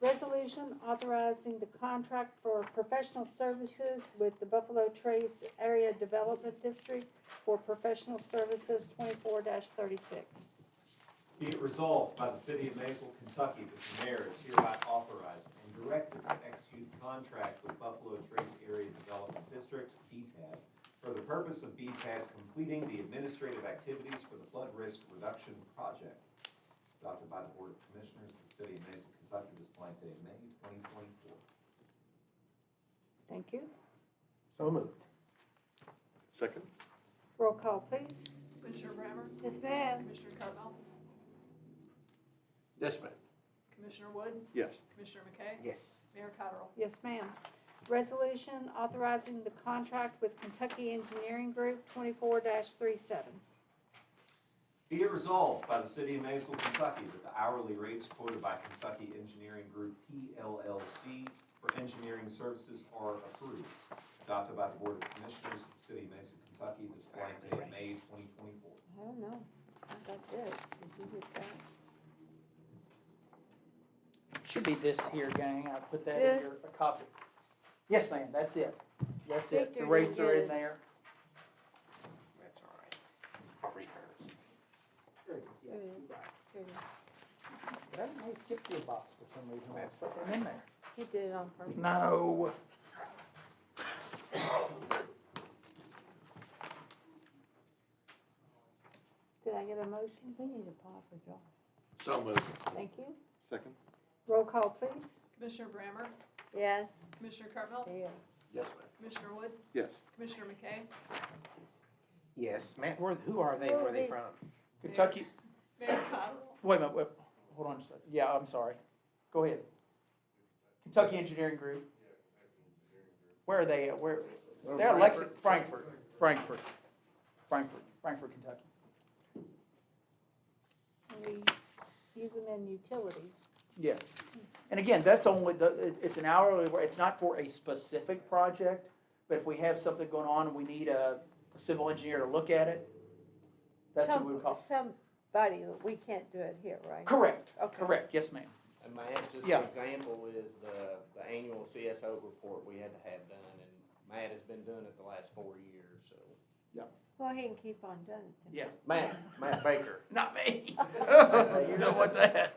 Resolution authorizing the contract for professional services with the Buffalo Trace Area Development District for professional services 24-36. Be it resolved by the city of Maysville, Kentucky, that the mayor is hereby authorized and directed to execute a contract with Buffalo Trace Area Development District, BTAD, for the purpose of BTAD completing the administrative activities for the flood risk reduction project. Adopted by the Board of Commissioners of the city of Maysville, Kentucky, this blank day, May 2024. Thank you. So moved. Second? Roll call, please. Commissioner Brammer? Yes, ma'am. Commissioner Cardinal? Yes, ma'am. Commissioner Wood? Yes. Commissioner McKay? Yes. Mayor Cottrell? Yes, ma'am. Resolution authorizing the contract with Kentucky Engineering Group 24-37. Be it resolved by the city of Maysville, Kentucky, that the hourly rates quoted by Kentucky Engineering Group, PLLC, for engineering services are approved. Adopted by the Board of Commissioners of the city of Maysville, Kentucky, this blank day, May 2024. I don't know. I got this. Did you get that? Should be this here, gang. I put that This? in your a copy. Yes, ma'am, that's it. That's it. The Victor, rates you are did. in there. That's all right. I'll read hers. There it is, yeah, Here it you're is. right. Here it is. But I may skip your box for some reason. I put them in there. He did it on purpose. No. Did I get a motion? We need a paw for Joel. So moved. Thank you. Second? Roll call, please. Commissioner Brammer? Yes. Commissioner Cardinal? Yeah. Yes, ma'am. Commissioner Wood? Yes. Commissioner McKay? Yes. Matt, who are they? Where are they from? Kentucky, Mayor Cottrell? wait a minute, wait, hold on a second. Yeah, I'm sorry. Go ahead. Kentucky Engineering Group. Where are they at? Where? They're Lexington, Frankfurt, Kentucky. we use them in utilities. Yes. And again, that's only, it's an hourly, it's not for a specific project, but if we have something going on and we need a civil engineer to look at it, that's what we would call. Somebody, we can't do it here, right? Correct, Okay. correct, yes, ma'am. And Matt, just Yeah. an example is the annual CSO report we had to have done, and Matt has been doing it the last 4 years, so. Well, he can keep on doing it. Yeah. Matt Baker. Not me. You know what that.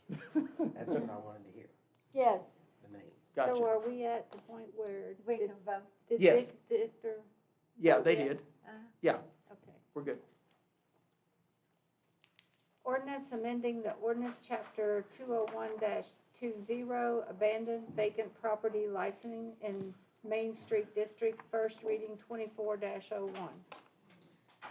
That's what I wanted to hear, Yes, the name. Gotcha. So are we at the point where, we can vote. did Yes. Victor? Yeah, they did. Okay. We're good. Ordinance amending the ordinance chapter 201-20, abandoned vacant property licensing in Main Street District, first reading 24-01.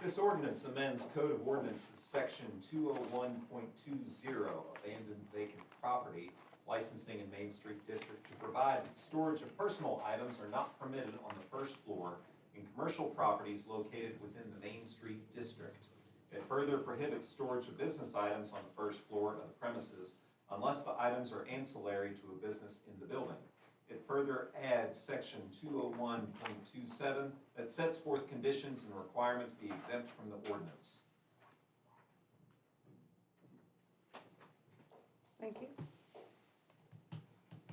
This ordinance amends Code of Ordinances, Section 201.20, abandoned vacant property, licensing in Main Street District to provide that storage of personal items are not permitted on the first floor in commercial properties located within the Main Street District. It further prohibits storage of business items on the first floor of the premises unless the items are ancillary to a business in the building. It further adds Section 201.27 that sets forth conditions and requirements be exempt from the ordinance. Thank you.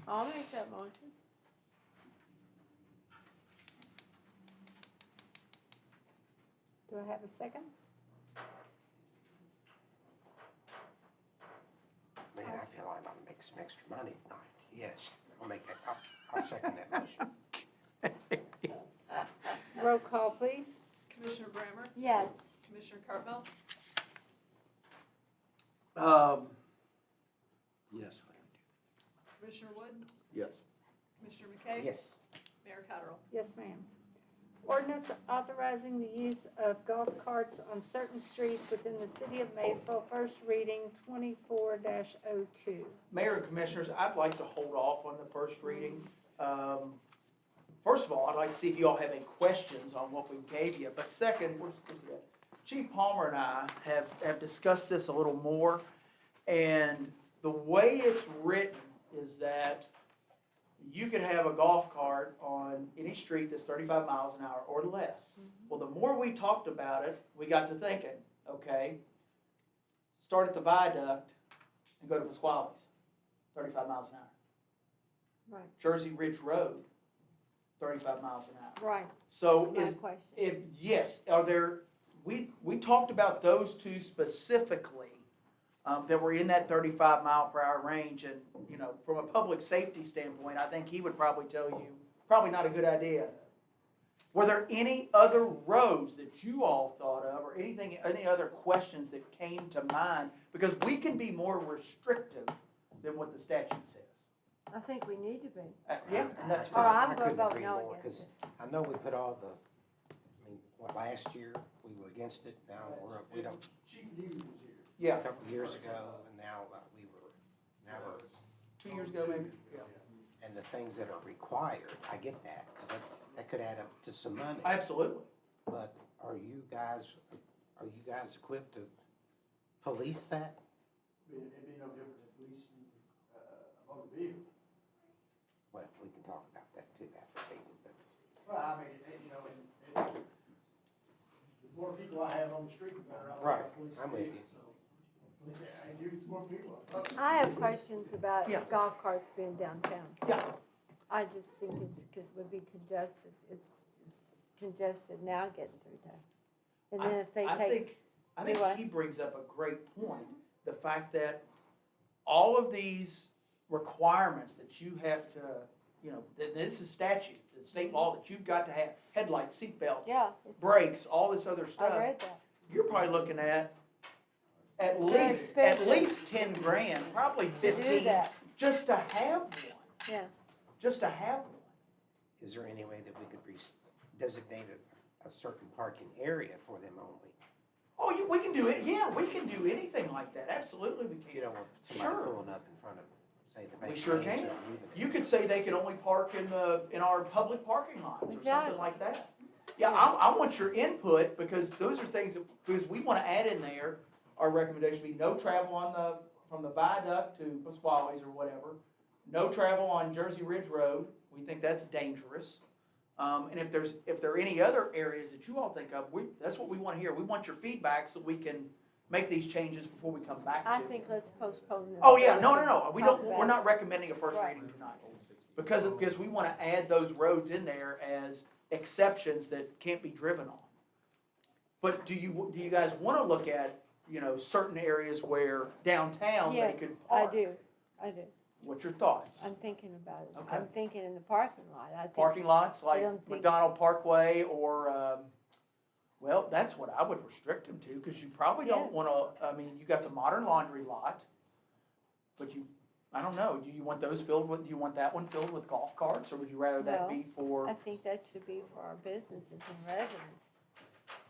I'll make that motion. Do I have a second? Man, I feel like I'm make some extra money tonight. Yes, I'll second that motion. Roll call, please. Commissioner Brammer? Yes, Commissioner Cartmel? Yes. Commissioner Wood? Yes. Commissioner McKay? Yes. Mayor Cottrell? Yes, ma'am. Ordinance authorizing the use of golf carts on certain streets within the city of Maysville, first reading 24-02. Mayor and Commissioners, I'd like to hold off on the first reading. First of all, I'd like to see if you all have any questions on what we gave you. But second, Chief Palmer and I have discussed this a little more. And the way it's written is that you could have a golf cart on any street that's 35 miles an hour or less. Well, the more we talked about it, we got to thinking, okay, start at the viaduct and go to Pasquale's, 35 miles an hour. right, Jersey Ridge Road, 35 miles an hour. right, So my is, question. yes, are there, we talked about those two specifically, that were in that 35 mile per hour range, and, you know, from a public safety standpoint, I think he would probably tell you, probably not a good idea. Were there any other roads that you all thought of, or anything, any other questions that came to mind? Because we can be more restrictive than what the statute says. I think we need to be. Yeah, and that's Or fine. I'm I gonna couldn't vote agree no more, against 'cause I know we put all the, last year, we were against it, now we don't, Chief News was here. Yeah, a couple of years ago, and now we're, 2 years ago maybe, yeah. and the things that are required, I get that, because that could add up to some money. Absolutely. But are you guys equipped to police that? It'd be no different than policing, a motor vehicle. Well, we can talk about that too after the meeting, but. Well, I mean, you know, and the more people I have on the street, the better I Right, like police I'm with you. vehicles, so. I do more people. I have questions about Yeah. golf carts being downtown. Yeah. I just think would be congested. It's congested now getting through there. And then if they I take, think Do what? he brings up a great point, the fact that all of these requirements that you have to, you know, this is statute, the state law that you've got to have, headlights, seatbelts, yeah, brakes, all this other I stuff, read that. you're probably looking at They're least expensive. 10 grand, probably To do 15, that, just to have one, yeah. just to have one. Is there any way that we could designate a certain parking area for them only? Oh, we can do it, yeah, we can do anything like that, absolutely we You can. don't want somebody Sure. pulling up in front of, say, the bank. We sure Maysville can. and leaving it. You could say they can only park in our public parking lots or something Exactly. like that. Yeah, I want your input, because those are things that, because we wanna add in there, our recommendation would be no travel on from the viaduct to Pasquale's or whatever. No travel on Jersey Ridge Road. We think that's dangerous. And if there are any other areas that you all think of, that's what we want to hear. We want your feedback so we can make these changes before we come back to I it. think let's postpone this. Oh, yeah, so no, can no, no, we talk don't, about we're it. not recommending a first Right. reading tonight. Because we wanna add those roads in there as exceptions that can't be driven on. But do you guys wanna look at, certain areas where downtown they Yes, could I park? do. What's your thoughts? I'm thinking about it. Okay. I'm thinking in the parking lot. I think Parking lots I like don't think- McDonald Parkway or, well, that's what I would restrict them to, cause you probably don't wanna, you got the modern laundry lot. But I don't know, do you want do you want that one filled with golf carts, or would you rather that No. be for? I think that should be for our businesses and residents,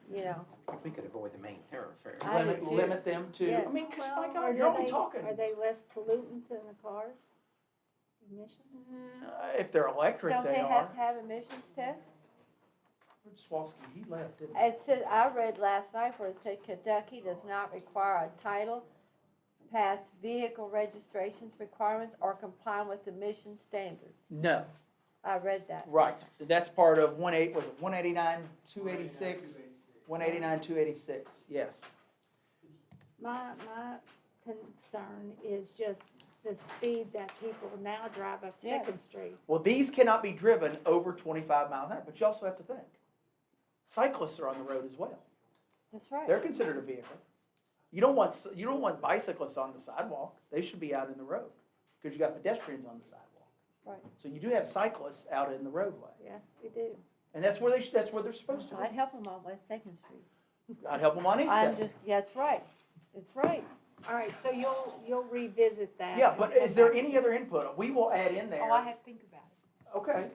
you know. We could avoid the main thoroughfare. I would too. Limit them to, Yeah. cause my Well, God, you're only talking. Are they less pollutant than the cars? Emissions? If they're electric, Don't they they are. have to have emissions tests? Swalski, he left, didn't he? It said, I read last night where it said Kentucky does not require a title, pass vehicle registrations requirements, or comply with emission standards. No, I read that. right, that's part of 189, 286? 189, 286, yes. My concern is just the speed that people now drive up Yeah. Second Street. Well, these cannot be driven over 25 miles an hour, but you also have to think, cyclists are on the road as well. That's right. They're considered a vehicle. You don't want bicyclists on the sidewalk. They should be out in the road because you got pedestrians on the sidewalk. Right. So you do have cyclists out in the roadway, Yes, we do. and that's where they're supposed to I'd be. help them on West Second Street. I'd help them on East I'm Second. just, that's right. It's right. All right, so you'll revisit that. Yeah, and but come is there back. any other input? We will add in there. Oh, I have to think about it. Okay.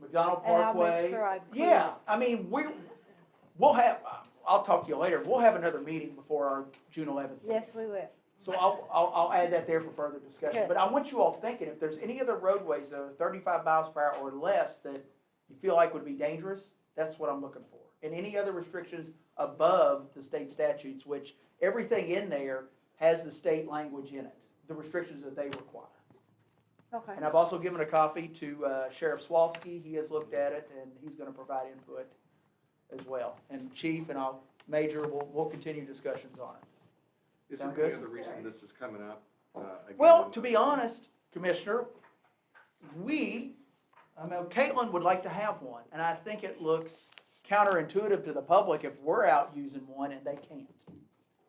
McDonald And I'll Parkway. make sure I include Yeah, it. I mean, we'll have, I'll talk to you later. We'll have another meeting before our June 11th. Yes, we will. So I'll add that there for further discussion. Good. But I want you all thinking, if there's any other roadways that are 35 miles per hour or less that you feel like would be dangerous, that's what I'm looking for. And any other restrictions above the state statutes, which everything in there has the state language in it, the restrictions that they require. Okay. And I've also given a copy to Sheriff Swalski. He has looked at it, and he's going to provide input as well. And Chief and Major, we'll continue discussions on it. Is there Sound any good? other reason this is coming up? Again? Well, to be honest, Commissioner, Caitlin would like to have one, and I think it looks counterintuitive to the public if we're out using one and they can't.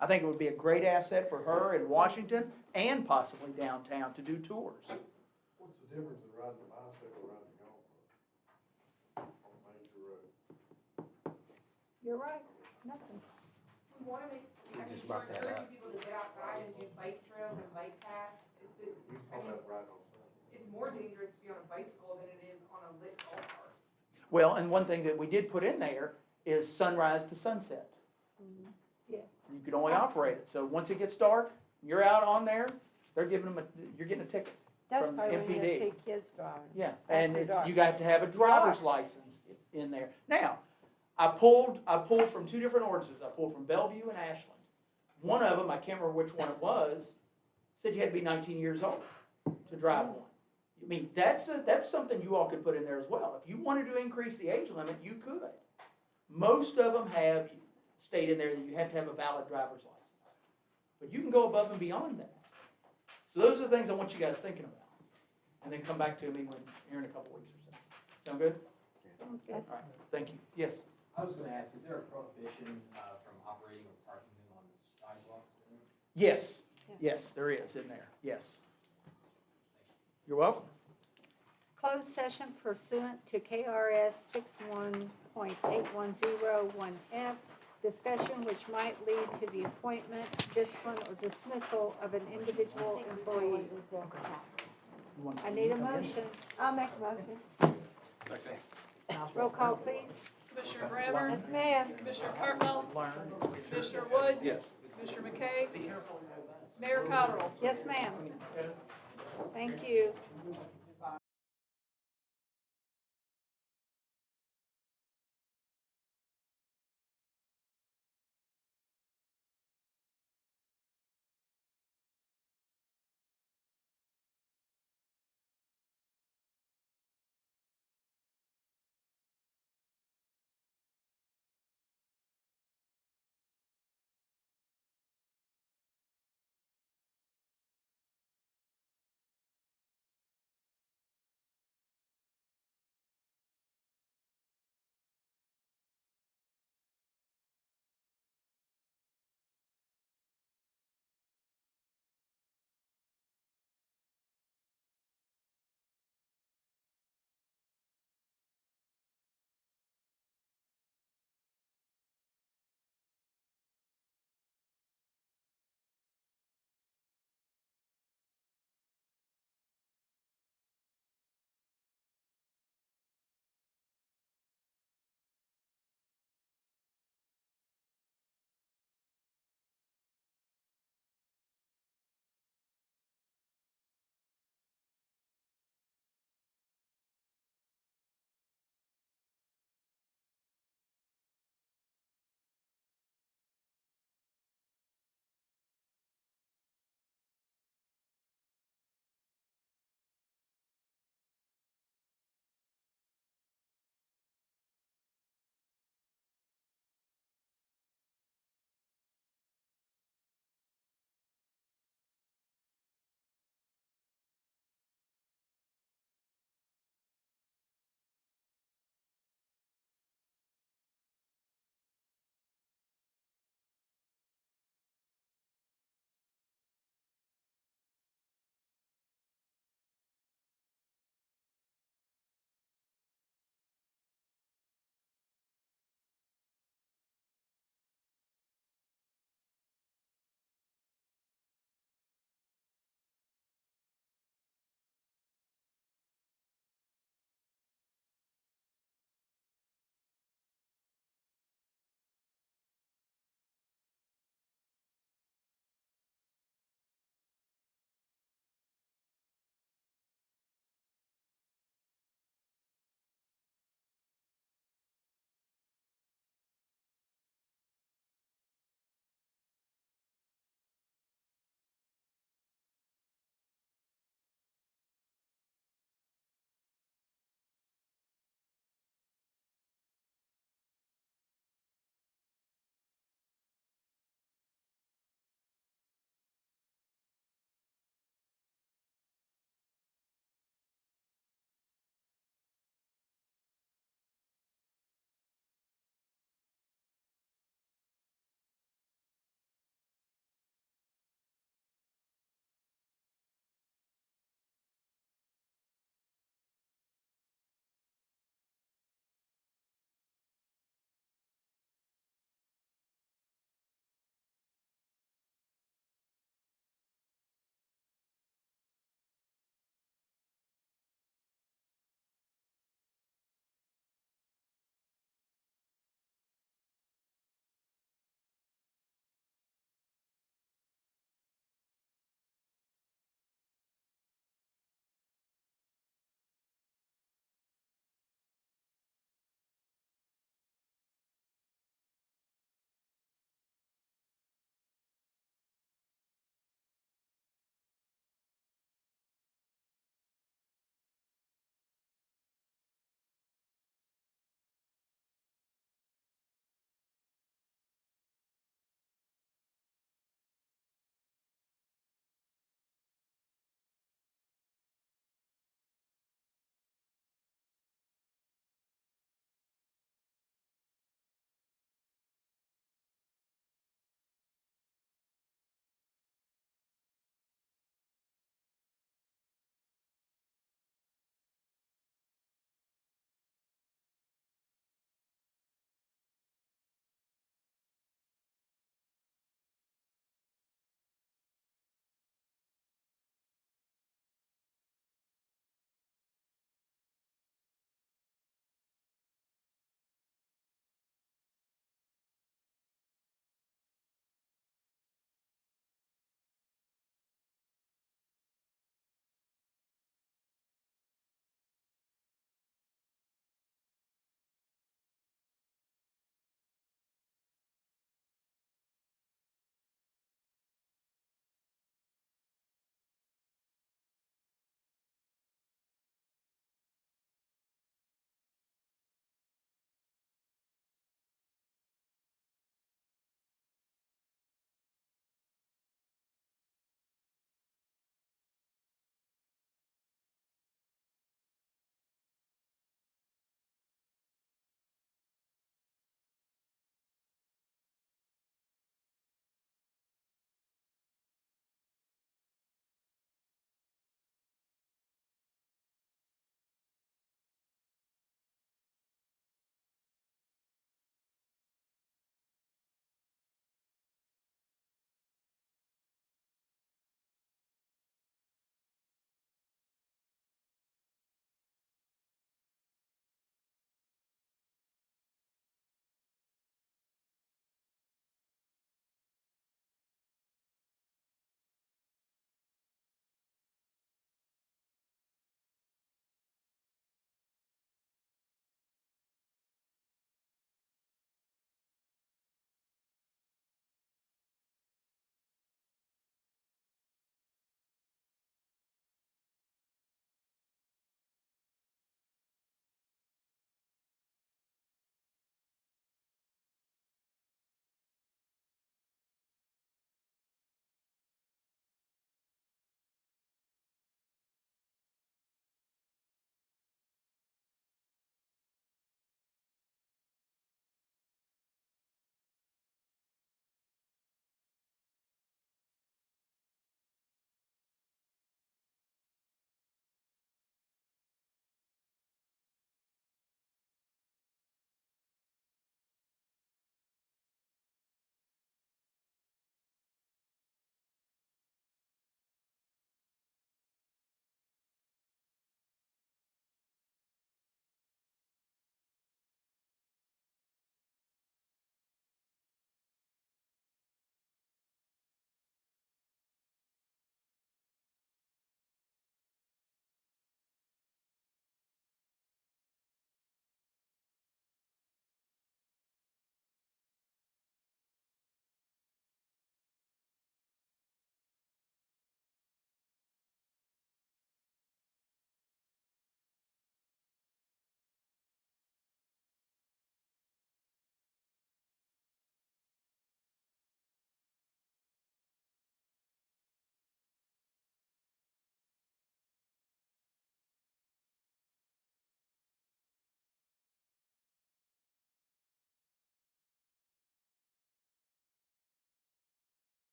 I think it would be a great asset for her in Washington and possibly downtown to do tours. What's the difference in riding a bicycle, riding a golf cart on a major road? You're right, nothing. We wanna make, just brought that encouraging up. people to get outside and do bike trails and bike paths. We call that riding on Sunday. It's more dangerous to be on a bicycle than it is on a lit golf cart. Well, and one thing that we did put in there is sunrise to sunset. Yes. You can only operate it. So once it gets dark, you're out on there, you're getting a ticket. That's From probably when you MPD. see kids driving. Yeah, and After dark. you have to have a driver's license in there. Now, I pulled from two different ordinances. I pulled from Bellevue and Ashland. One of them, I can't remember which one it was, said you had to be 19 years old to drive one. I mean, that's something you all could put in there as well. If you wanted to increase the age limit, you could. Most of them have state in there that you have to have a valid driver's license. But you can go above and beyond that. So those are the things I want you guys thinking about. And then come back to me here in a couple weeks or so. Sound good? Sounds good. All right, thank you. Yes? I was gonna ask, is there a prohibition from operating or parking them on the sidewalks? Yes, yes, there is in there, yes. You're welcome. Closed session pursuant to KRS 61.8101F, discussion which might lead to the appointment, discipline, or dismissal of an individual employee. I need a motion. I'll make a motion. Roll call, please. Commissioner Brammer? Yes, ma'am. Commissioner Cartwell? Commissioner Wood? Yes. Commissioner McKay? Mayor Cottrell? Yes, ma'am. Thank you.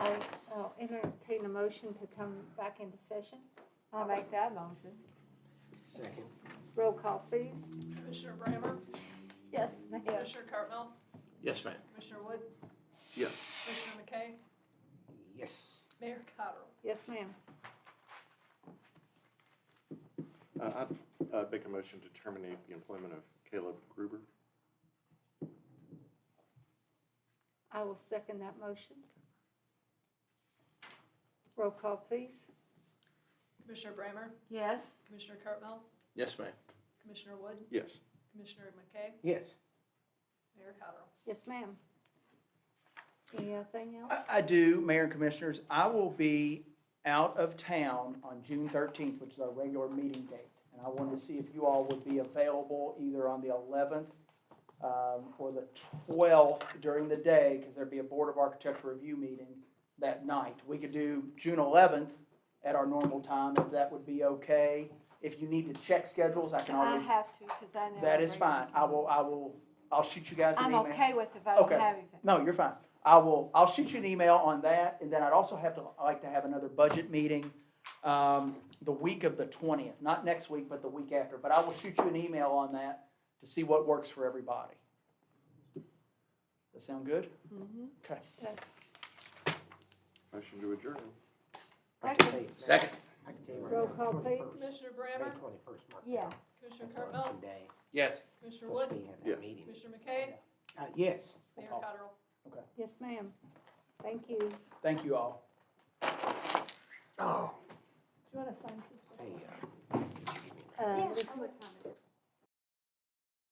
I'll entertain a motion to come back into session. I'll make that motion. Second. Roll call, please. Commissioner Brammer? Yes, ma'am. Commissioner Cartwell? Yes, ma'am. Commissioner Wood? Yes. Commissioner McKay? Yes. Mayor Cottrell? Yes, ma'am. I'd make a motion to terminate the employment of Caleb Gruber. I will second that motion. Roll call, please. Commissioner Brammer? Yes. Commissioner Cartwell? Yes, ma'am. Commissioner Wood? Yes. Commissioner McKay? Yes. Mayor Cottrell? Yes, ma'am. Anything else? I do, Mayor and Commissioners. I will be out of town on June 13th, which is our regular meeting date. And I wanted to see if you all would be available either on the 11th or the 12th during the day, because there'd be a Board of Architecture review meeting that night. We could do June 11th at our normal time, if that would be okay. If you need to check schedules, I can I always, have to, because I know. that is fine. I'll shoot you guys an I'm email. okay with if I don't Okay. have anything. No, you're fine. I'll shoot you an email on that, and then I'd also like to have another budget meeting, the week of the 20th, not next week, but the week after. But I will shoot you an email on that to see what works for everybody. That sound good? Mm-hmm. Okay. Yes. Motion to adjourn. Second. I can tell you right Roll now, call, please. Commissioner May Brammer? 21st, mark that. Yeah. Commissioner That's Cartwell? election day. Yes. Commissioner Plus Wood? we have Yes. that meeting. Commissioner McKay? Yes. Mayor call. Cottrell? Yes, ma'am. Thank you. Thank you all. Oh. Do you want to sign this? Hey, Let's see what time.